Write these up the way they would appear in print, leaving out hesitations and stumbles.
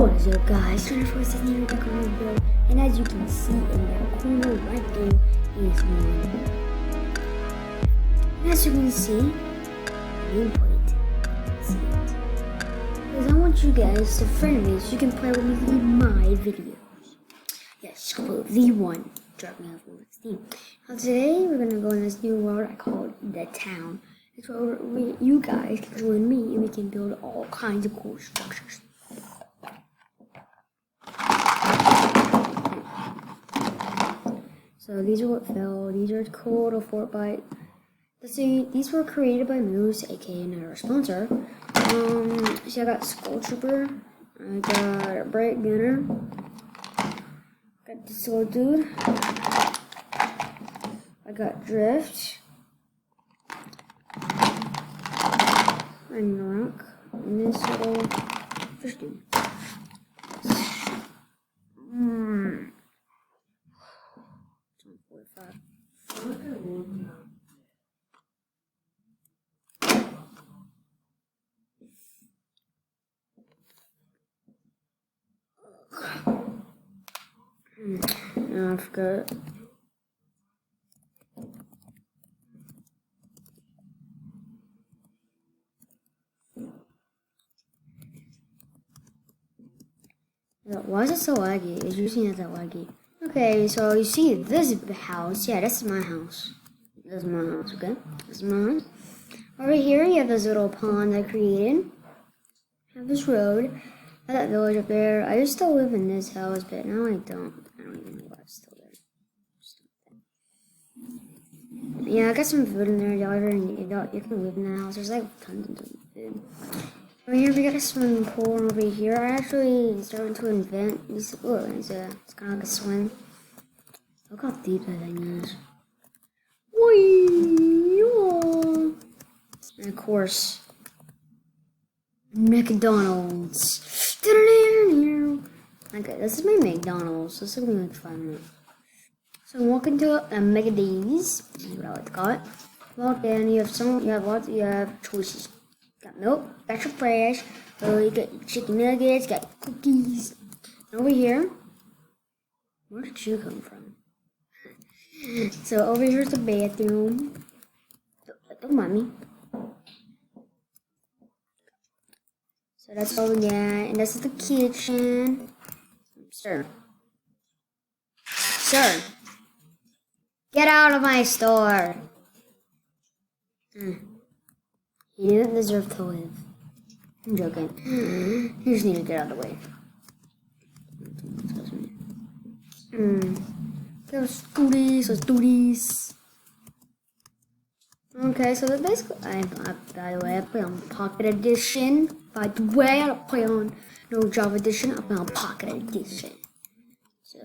What is up, guys? 24 sitting here with the corner build, and as you can see in that corner right there is one. And as you can see, nameplate. See it? Because I want you guys to friend me so you can play with me in my videos. Yes, V1. Drop me off on Steam. Now today we're gonna go in this new world I call the town. It's where you guys can join me and we can build all kinds of cool structures. So these are what fell. These are cool to Fortbyte. Let's see, these were created by Moose, aka another sponsor. See, I got Skull Trooper. I got Bright Gunner. Got this little dude. I got Drift. And Rock. And this little fish dude. No, I forgot. Why is it so laggy? It's usually not that laggy. Okay, so you see this house. Yeah, this is my house. This is my house, okay? This is my house. Over here, you have this little pond I created. I have this road. I have that village up there. I used to live in this house, but now I don't. I don't even know why I'm still there. Yeah, I got some food in there. You can live in the house. There's like tons of food. Over here, we got a swimming pool, and over here, I actually started to invent these. Oh, it's kind of like a swim. Look how deep that thing is. Whee! And of course, McDonald's. Okay, this is my McDonald's. This is gonna be like 5 minutes. So walk into a McD's. This is what I like to call it. Walk in. You have choices. Got milk, extra fresh. You got chicken nuggets. Got cookies. And over here, where did you come from? So over here's the bathroom. Don't mind me. So that's all we got, and this is the kitchen. Sir, get out of my store. He didn't deserve to live. I'm joking. You just need to get out of the way. Let's do this. Okay, so that's basically. By the way, I play on Pocket Edition. By the way, I don't play on no Java Edition. I play on Pocket Edition. So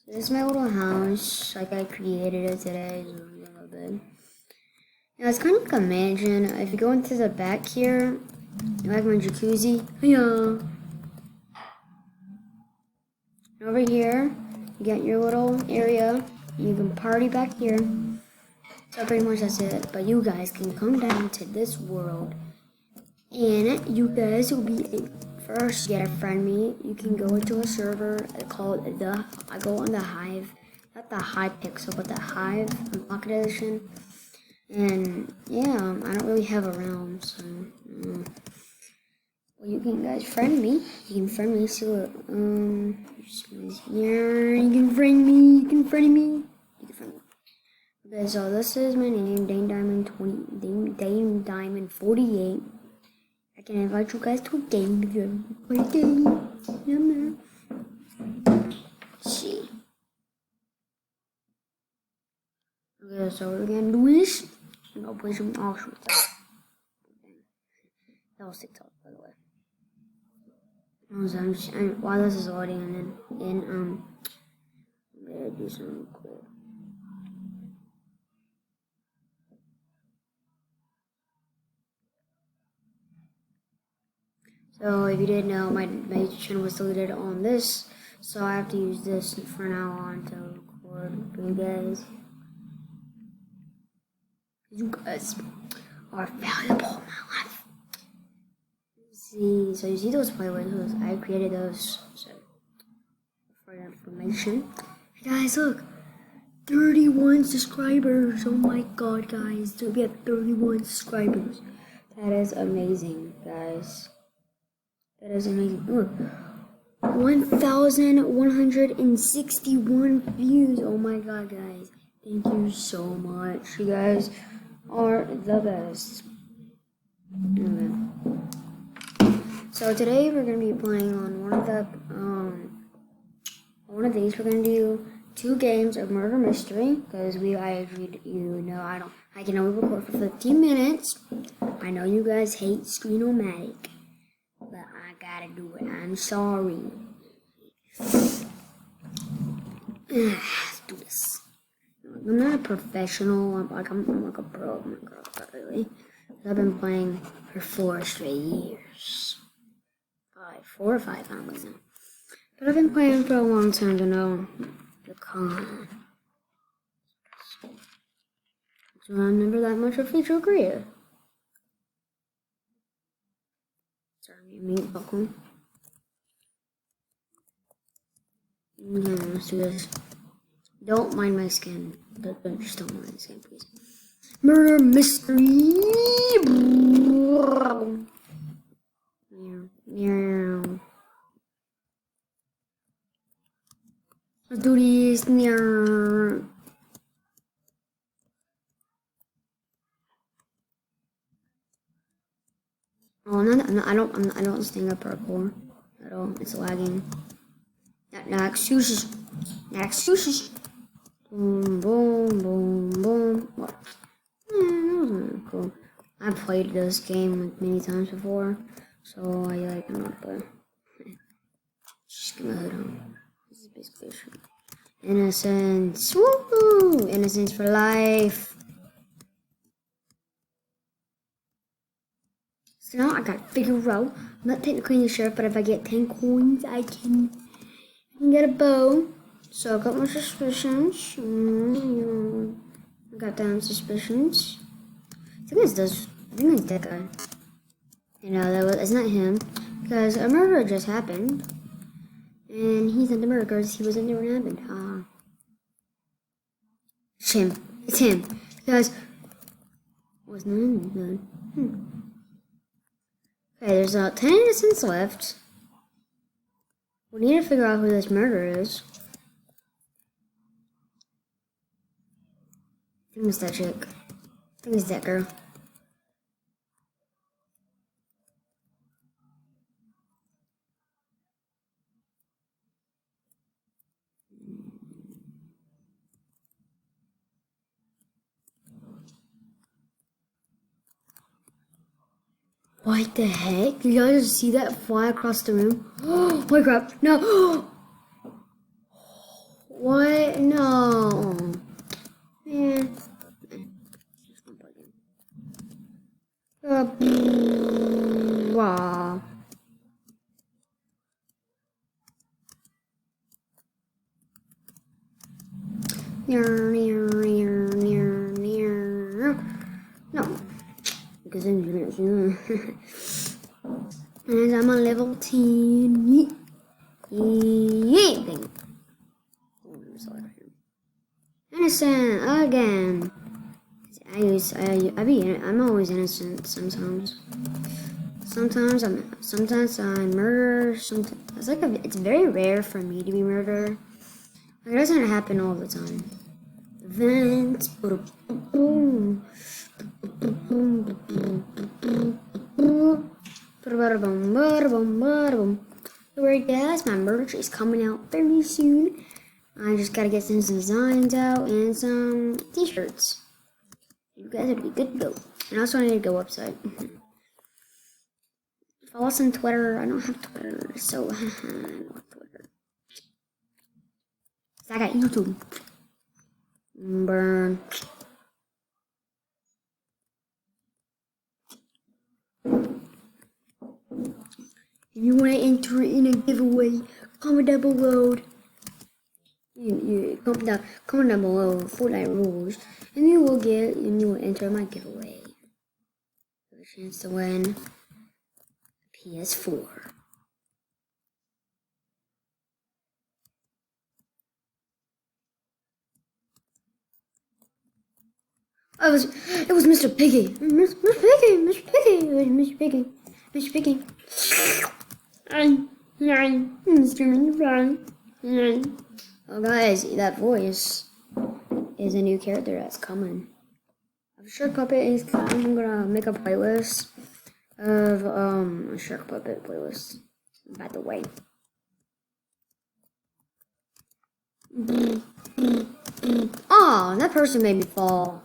this is my little house. Like I created it today. So a little bit. Now it's kind of like a mansion. If you go into the back here, you like my jacuzzi. Yeah. Over here, you got your little area. You can party back here. So pretty much that's it. But you guys can come down to this world, and you guys will be first. You gotta friend me. You can go into a server called I go on the Hive, not the Hive Pixel, but the Hive Pocket Edition. And yeah, I don't really have a realm, so well, you can guys friend me. You can friend me. See what here. You can friend me. You can friend me. You can friend me. Okay, so this is my name, Dame Diamond 48. I can invite you guys to a game if you ever play a game. Let's see. Okay, so we're gonna do this. And I'll play some awesome stuff. That was TikTok, by the way. While this is loading, I'm gonna do some quick. So if you didn't know, my channel was deleted on this, so I have to use this from now on to record for you guys. You guys are valuable in my life. See, so you see those playlists? I created those. So for your information, hey guys, look, 31 subscribers. Oh my god, guys, so we have 31 subscribers. That is amazing, guys. That is amazing. Look, 1,161 views. Oh my god, guys. Thank you so much. You guys are the best. Okay. So today we're gonna be playing on one of these. We're gonna do 2 games of murder mystery because I agreed. I can only record for 15 minutes. I know you guys hate Screenomatic, but I gotta do it. I'm sorry. Let's do this. I'm not a professional. I'm like a pro. I'm a girl, but really, I've been playing for 4 straight years. 4 or 5 hours now. But I've been playing for a long time to know the con. So I'm never that much of a feature career. Sorry, meat buckle. Okay, let's do this. Don't mind my skin. Just don't mind my skin, please. Murder mystery. Let's do this. Oh, I don't understand the parkour at all. It's lagging. Not excuses. Not excuses. Boom, boom, boom, boom. What? That was really cool. I've played this game like many times before, so I like know how to play. Just get my hood on. This is basically a show. Innocence. Woohoo! Innocence for life. So now I gotta figure out. I'm not technically the sheriff, but if I get 10 coins, I can get a bow. So I got my suspicions. I got down suspicions. I think it's that guy. It's not him. Because a murder just happened. And he's not the murderer because he wasn't there when it happened. It's him. It's him. Because wasn't him good. Okay, there's 10 innocents left. We need to figure out who this murderer is. I think it's that chick. I think it's that girl. What the heck? Did y'all just see that fly across the room? Oh my crap! No! What? No! Man. Wow. No. Because I'm and I'm on level 10. Thing. Innocent again. I'm always innocent sometimes. Sometimes I'm murder. Sometimes it's very rare for me to be murder. It doesn't happen all the time. Events. Alright guys, my merch is coming out very soon. I just gotta get some designs out and some t-shirts. You guys would be good to go. And also I need to go website. Follow us on Twitter. I don't have Twitter, so I don't have Twitter. So I got YouTube. Burn. If you want to enter in a giveaway, comment down below. Comment down below Fortnite rules, and you will enter my giveaway. Have a chance to win a PS4. It was Mr. Piggy. Mr. Piggy, Mr. Piggy, it was Mr. Piggy, Mr. Piggy. Mr. Oh guys, that voice is a new character that's coming. Shark Puppet is coming. I'm gonna make a playlist of a Shark Puppet playlist. By the way. Oh, that person made me fall.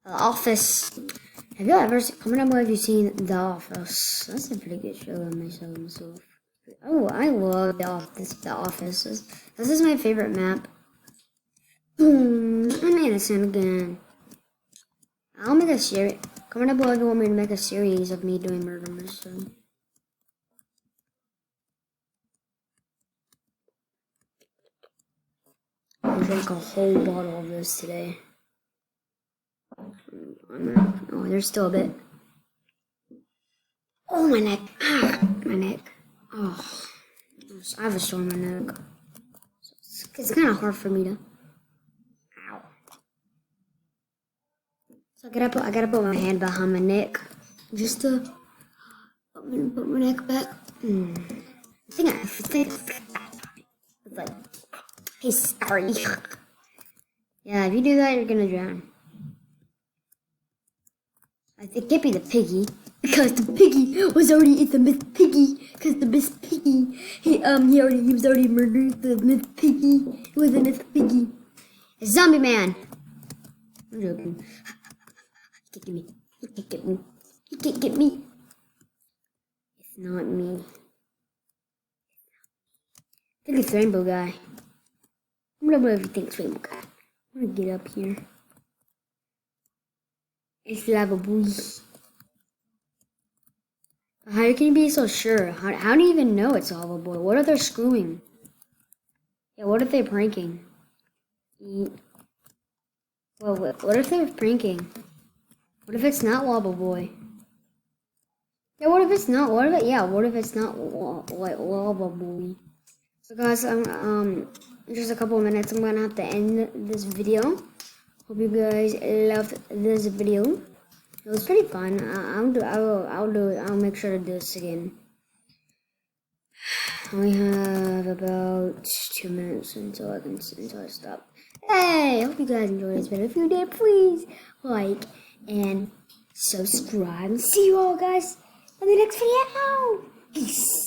The Office. Have you ever comment down below if you've seen The Office? That's a pretty good show on myself. Oh, I love The Office. This is my favorite map. Boom! I'm innocent again. I'll make a series. Comment down below if you want me to make a series of me doing murder mystery. I drank a whole bottle of this today. Oh, there's still a bit. Oh, my neck. Ah, my neck. Oh, I have a sore on my neck. It's kind of hard for me to. Ow. So I gotta put my hand behind my neck just to put my neck back. I think it's like, hey, sorry. Yeah, if you do that, you're gonna drown. I think it can't be the piggy, because the piggy was already in the Miss Piggy, because the Miss Piggy, he was already murdered, the Miss Piggy, it was a Miss Piggy. A zombie man! I'm joking. He can't get me. He can't get me. He can't get me. It's not me. I think it's Rainbow Guy. I'm gonna believe he thinks Rainbow Guy. I'm gonna get up here. It's Lava Boy. How can you be so sure? How do you even know it's Lava Boy? What if they're screwing? Yeah, what if they're pranking? Well, what if they're pranking? What if it's not Lava Boy? Yeah, what if it's not? What if it's not like Lava Boy? So guys, just a couple of minutes. I'm gonna have to end this video. Hope you guys loved this video. It was pretty fun. I'll make sure to do this again. We have about 2 minutes until I stop. Hey, I hope you guys enjoyed this video. If you did, please like and subscribe. See you all guys in the next video. Peace.